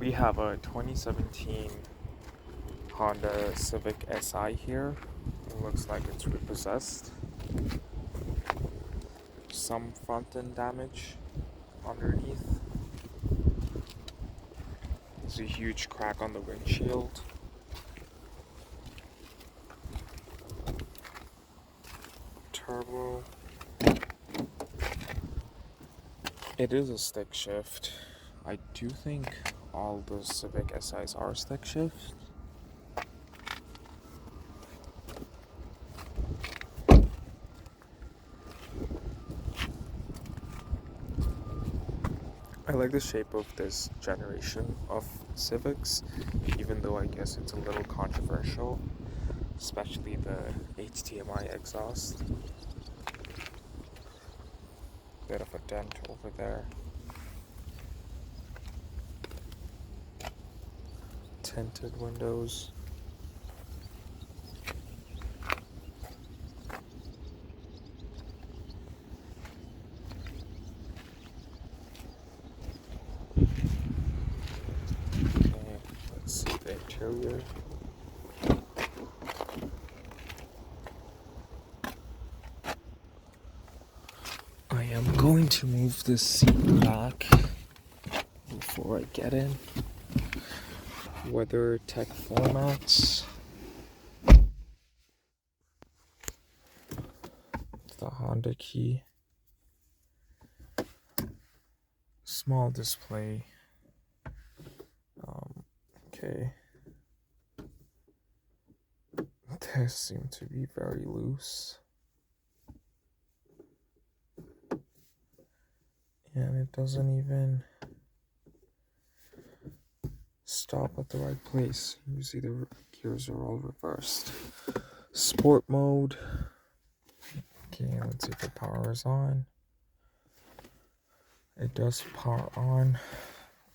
We have a 2017 Honda Civic Si here. It looks like it's repossessed. Some front end damage underneath. There's a huge crack on the windshield. Turbo. It is a stick shift. I do think all the Civic SIs are stick shift. I like the shape of this generation of Civics, even though I guess it's a little controversial, especially the HDMI exhaust. Bit of a dent over there. Tinted windows. Okay, let's see the interior. I am going to move this seat back before I get in. Weather tech formats. The Honda key. Small display. Okay. This seems to be very loose. And it doesn't even stop at the right place. You see the gears are all reversed. Sport mode. Okay, let's see if the power is on. It does power on.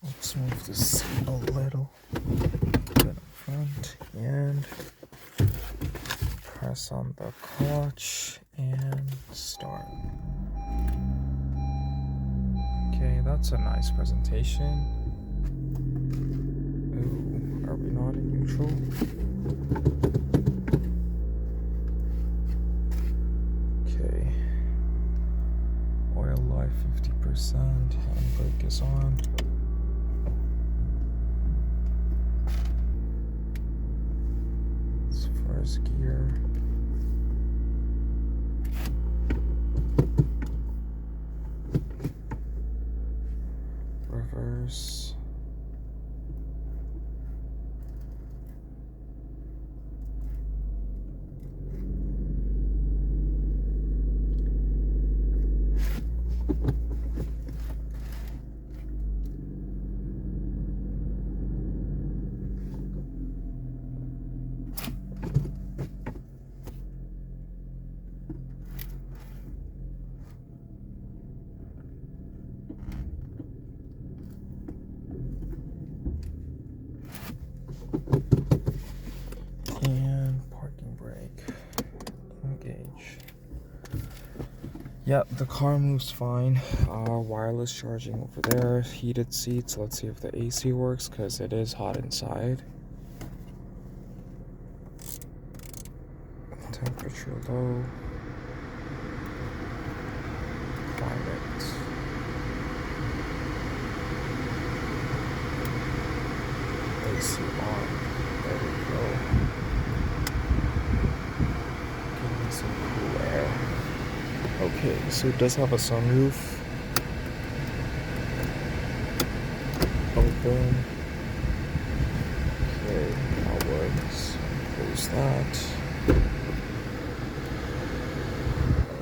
Let's move this a little bit up front and press on the clutch and start. Okay, that's a nice presentation. Ooh, are we not in neutral? Okay. Oil life 50%. Handbrake is on. It's first gear. Reverse. And parking brake. Engage. Yep, the car moves fine. Wireless charging over there. Heated seats. Let's see if the AC works because it is hot inside. Temperature low. Climate. AC on. There we go. Give me some cool air. Okay, so it does have a sunroof. Open. Okay, that works. Close that.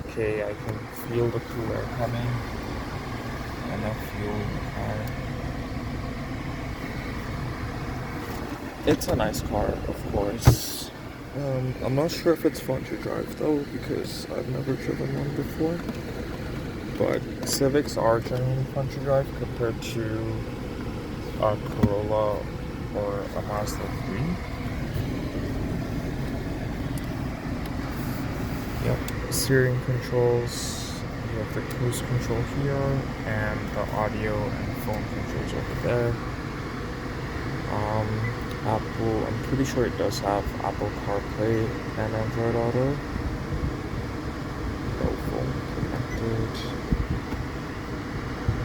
Okay, I can feel the cool air coming. Enough fuel in the car. It's a nice car, of course. I'm not sure if it's fun to drive though, because I've never driven one before. But Civics are generally fun to drive compared to a Corolla or a Mazda 3. Yep, steering controls. You have the cruise control here, and the audio and phone controls over there. Apple, I'm pretty sure it does have Apple CarPlay and Android Auto. No phone connected.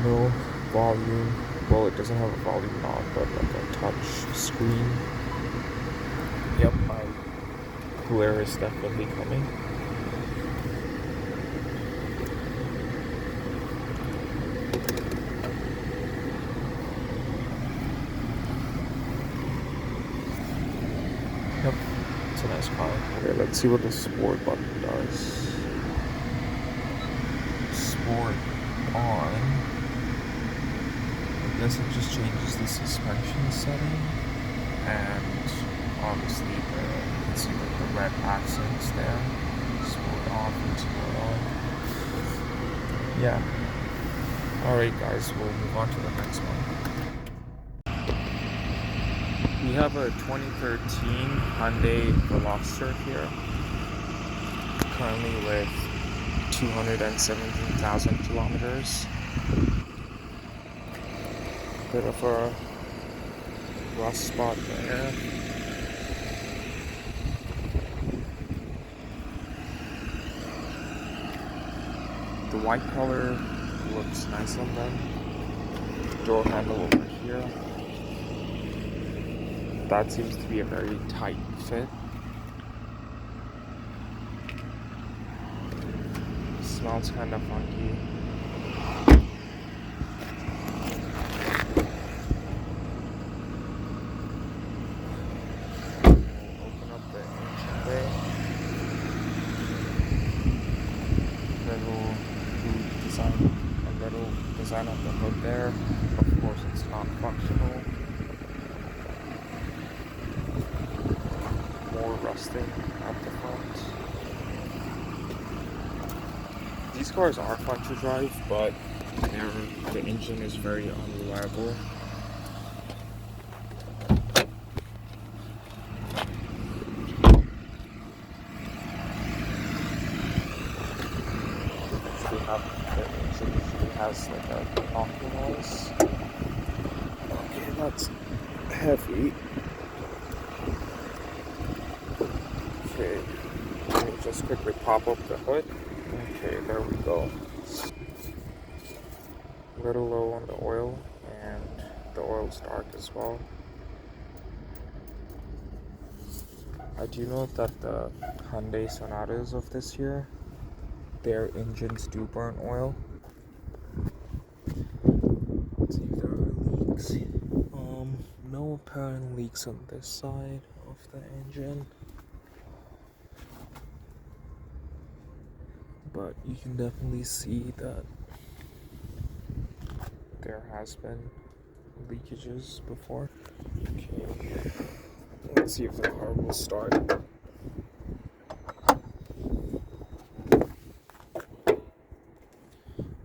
No volume. Well, it doesn't have a volume knob, but like a touch screen. Yep, my glare is definitely coming. Yep, it's a nice car. Okay, let's see what the sport button does. Sport on. I guess it just changes the suspension setting, and obviously you can see the red accents there. Sport off and sport on. Yeah. Alright guys, we'll move on to the next one. We have a 2013 Hyundai Veloster here, currently with 217,000 kilometers. Bit of a rust spot there. The white color looks nice on them. Door handle over here. That seems to be a very tight fit. Smells kind of funky. Open up the engine bay. A little design on the hood there. Of course, it's not functional. More rusting at the front. These cars are fun to drive, but the engine is very unreliable. The engine usually has like a knocking noise. Okay, that's heavy. Okay, let me just quickly pop up the hood. Okay, there we go. A little low on the oil, and the oil's dark as well. I do know that the Hyundai Sonatas of this year, their engines do burn oil. Let's see if there are leaks. No apparent leaks on this side of the engine. But you can definitely see that there has been leakages before. Okay, let's see if the car will start.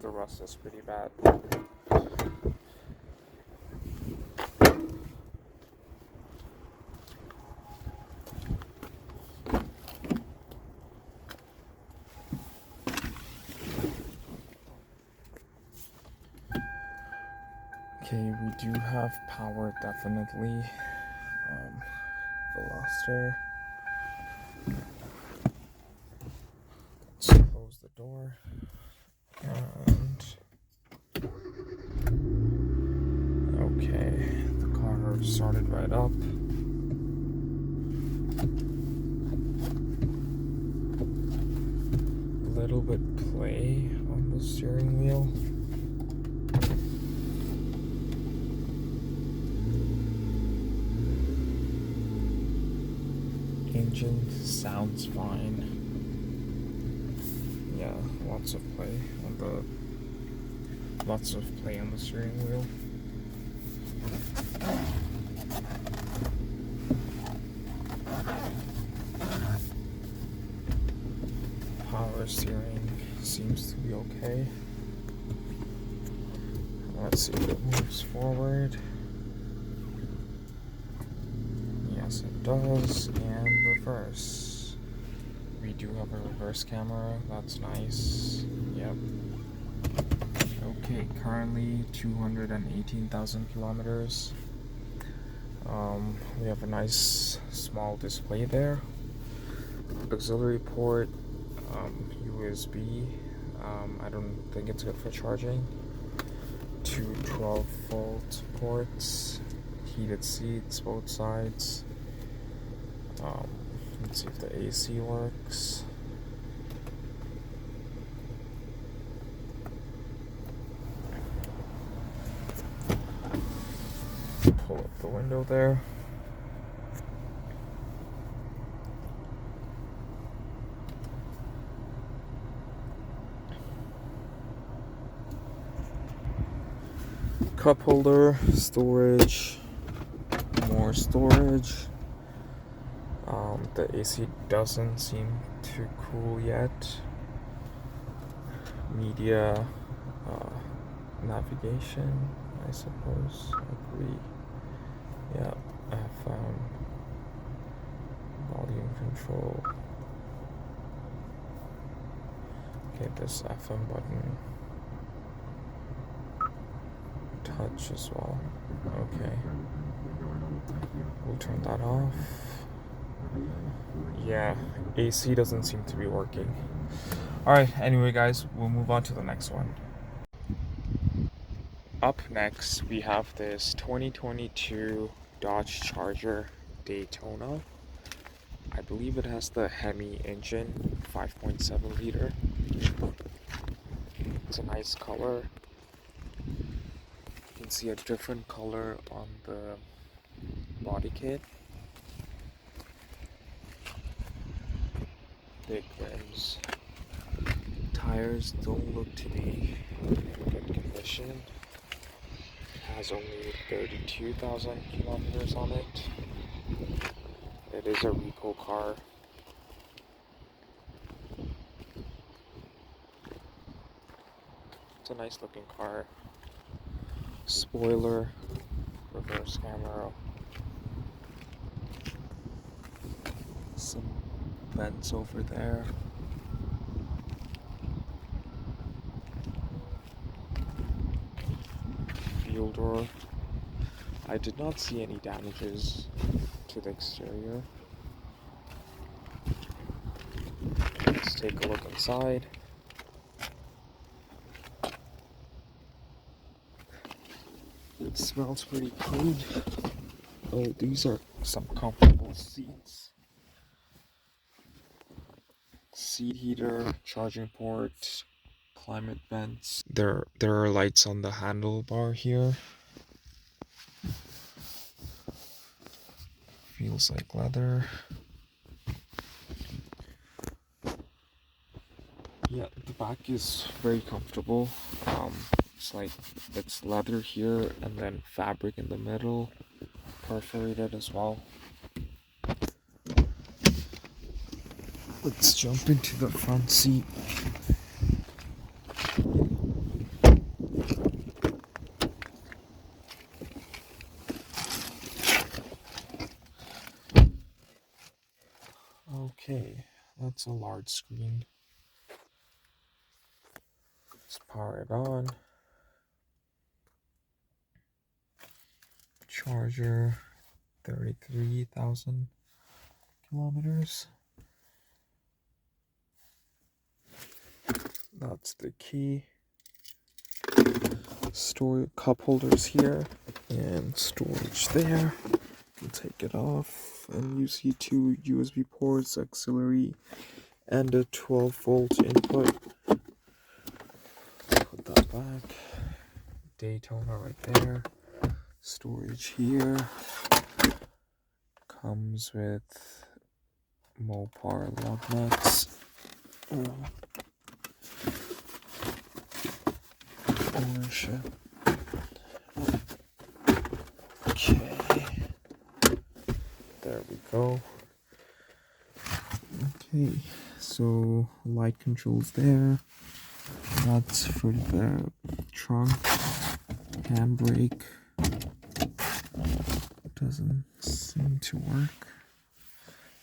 The rust is pretty bad. Okay, we do have power, definitely. Veloster. Let's close the door. And okay, the car started right up. A little bit play on the steering wheel. Engine sounds fine. Yeah, lots of play on the steering wheel. Power steering seems to be okay. Let's see if it moves forward. Yes, it does. And reverse. We do have a reverse camera. That's nice. Yep. Okay, currently 218,000 kilometers. We have a nice small display there. Auxiliary port, USB. I don't think it's good for charging. Two 12-volt ports, heated seats both sides. Let's see if the AC works. Pull up the window there. Cup holder, storage, more storage. The AC doesn't seem to cool yet. Media, navigation, I suppose. Agree. Yeah, I have found volume control. Okay, this FM button. Touch as well. Okay. We'll turn that off. Yeah, AC doesn't seem to be working. Alright, anyway guys, we'll move on to the next one. Up next, we have this 2022 Dodge Charger Daytona. I believe it has the Hemi engine, 5.7 liter. It's a nice color. You can see a different color on the body kit. Big rims. Tires don't look to be in good condition. It has only 32,000 kilometers on it. It is a recall car. It's a nice looking car. Spoiler, reverse camera, some vents over there. Fuel door. I did not see any damages to the exterior. Let's take a look inside. It smells pretty good. Oh, these are some comfortable seats. Seat heater, charging port, climate vents. There are lights on the handlebar here. Feels like leather. Yeah, the back is very comfortable. It's leather here and then fabric in the middle, perforated as well. Let's jump into the front seat. Okay, that's a large screen. Let's power it on. Charger, 33,000 kilometers. That's the key. Store cup holders here and storage there. We'll take it off, and you see two USB ports, auxiliary, and a 12-volt input. Put that back. Daytona right there. Storage here. Comes with Mopar lug nuts. Ownership. Okay. There we go. Okay, so light controls there. That's for the trunk. Handbrake doesn't seem to work.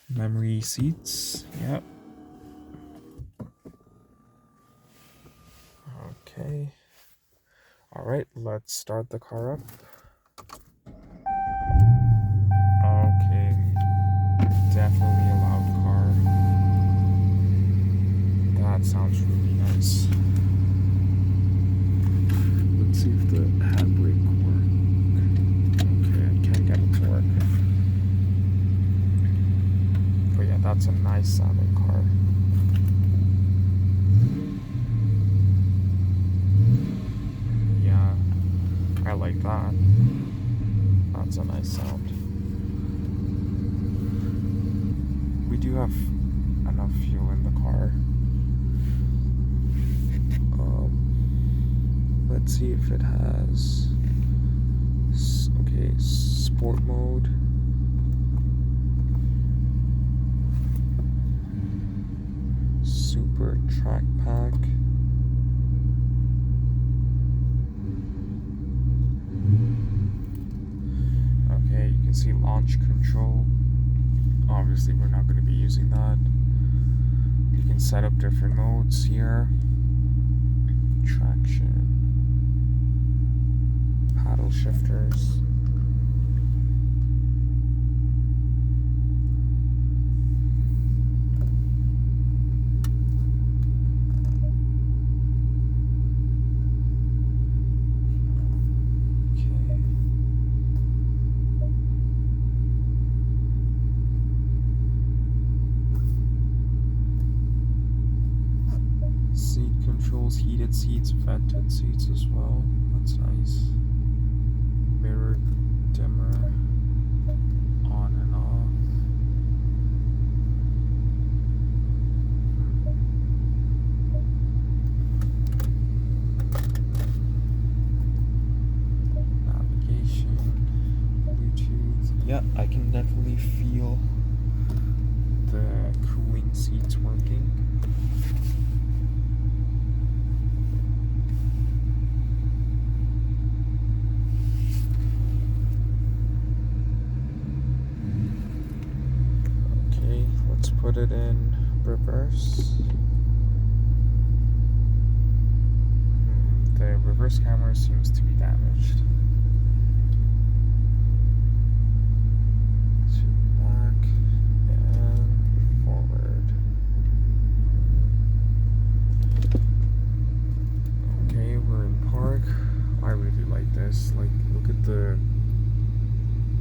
Memory seats. Yep. Okay. Alright, let's start the car up. sounds really nice. Let's see if the handbrake works. Okay, I can't get it to work. But yeah, that's a nice sounding car. Yeah, I like that. That's a nice sound. We do have enough fuel in the car. Let's see if it has. Okay, sport mode. Super track pack. Okay, you can see launch control. Obviously, we're not going to be using that. You can set up different modes here. Traction. Paddle shifters. Seat controls, heated seats, vented seats as well. That's nice. Mirror dimmer, on and off. Navigation, Bluetooth. Yeah, I can definitely feel the cooling seats working. Put it in reverse. The reverse camera seems to be damaged. To back and forward. Okay, we're in park. I really like this. Like, look at the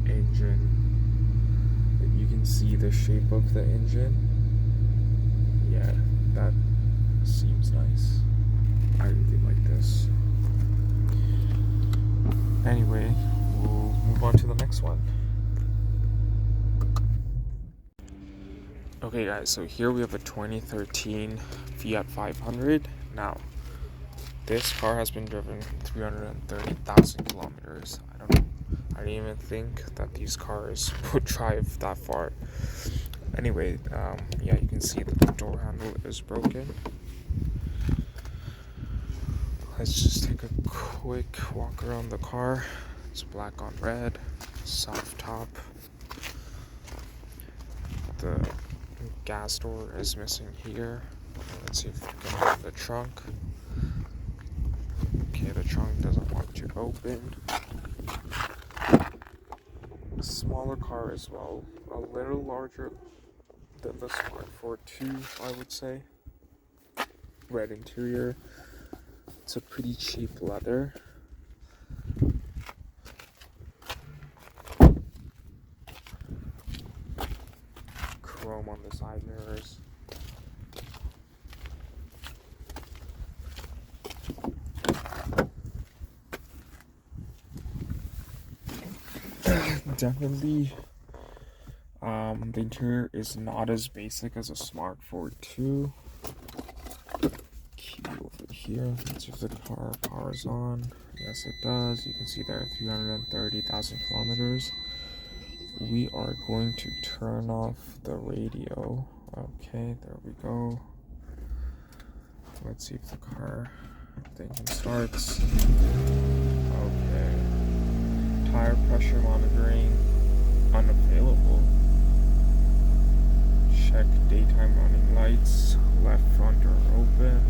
engine. You can see the shape of the engine. Yeah, that seems nice. I really like this. Anyway, we'll move on to the next one. Okay guys, so here we have a 2013 Fiat 500. Now, this car has been driven 330,000 kilometers. I didn't even think that these cars would drive that far. Anyway, yeah, you can see that the door handle is broken. Let's just take a quick walk around the car. It's black on red, soft top. The gas door is missing here. Let's see if we can open the trunk. Okay, the trunk doesn't want to open. A smaller car as well, a little larger than the Smart 4.2, I would say. Red interior. It's a pretty cheap leather. Chrome on the side mirrors. Definitely, the interior is not as basic as a Smart 4.2. Key over here. Let's see if the car powers on. Yes, it does. You can see there 330,000 kilometers. We are going to turn off the radio. Okay, there we go. Let's see if the car thing starts. Okay. Tire pressure monitoring unavailable. Check daytime running lights. Left front door open.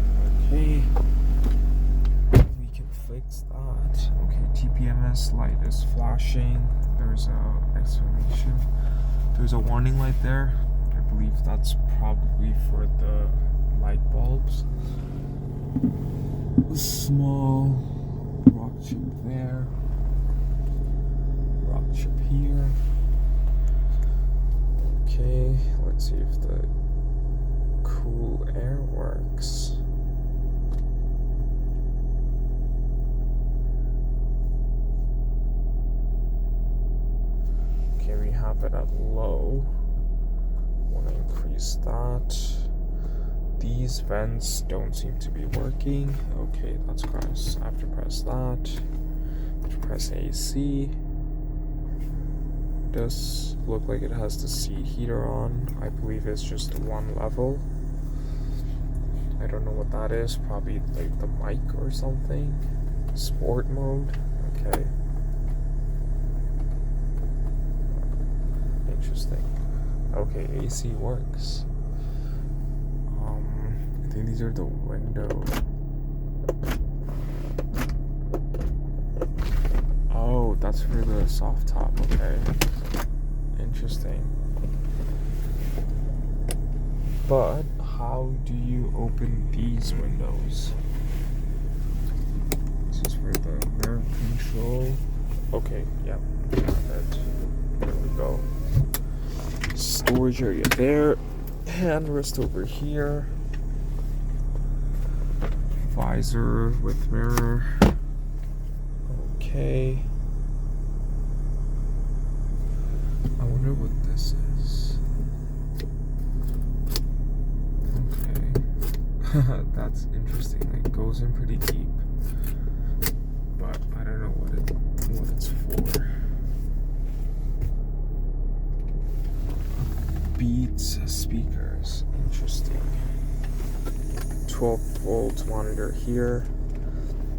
Okay. We can fix that. Okay, TPMS light is flashing. There's a exclamation. There's a warning light there. I believe that's probably for the light bulbs. A small rock chip there. Rock chip here. Okay, let's see if the cool air works. Okay, we have it at low. Want to increase that. These vents don't seem to be working. Okay, that's gross. I have to press that. I have to press AC. Does look like it has the seat heater on. I believe it's just one level. I don't know what that is. Probably like the mic or something. Sport mode. Okay. Interesting. Okay, AC works. I think these are the windows. Oh, that's for the soft top. Okay. Interesting. But how do you open these windows? This is for the mirror control. Okay, yeah, got it. There we go. Storage area there. Handrest over here. Visor with mirror. Okay. I wonder what this is. Okay. That's interesting. It goes in pretty deep. But I don't know what it's for. Beats speakers. Interesting. 12 volt monitor here.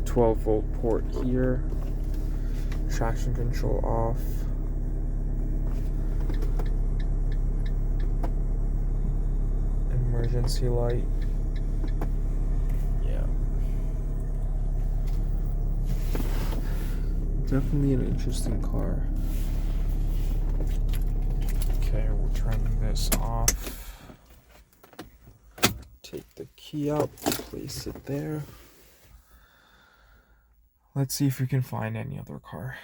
12 volt port here. Traction control off. Emergency light. Yeah. Definitely an interesting car. Okay, we'll turn this off. Take the key out, place it there. Let's see if we can find any other car.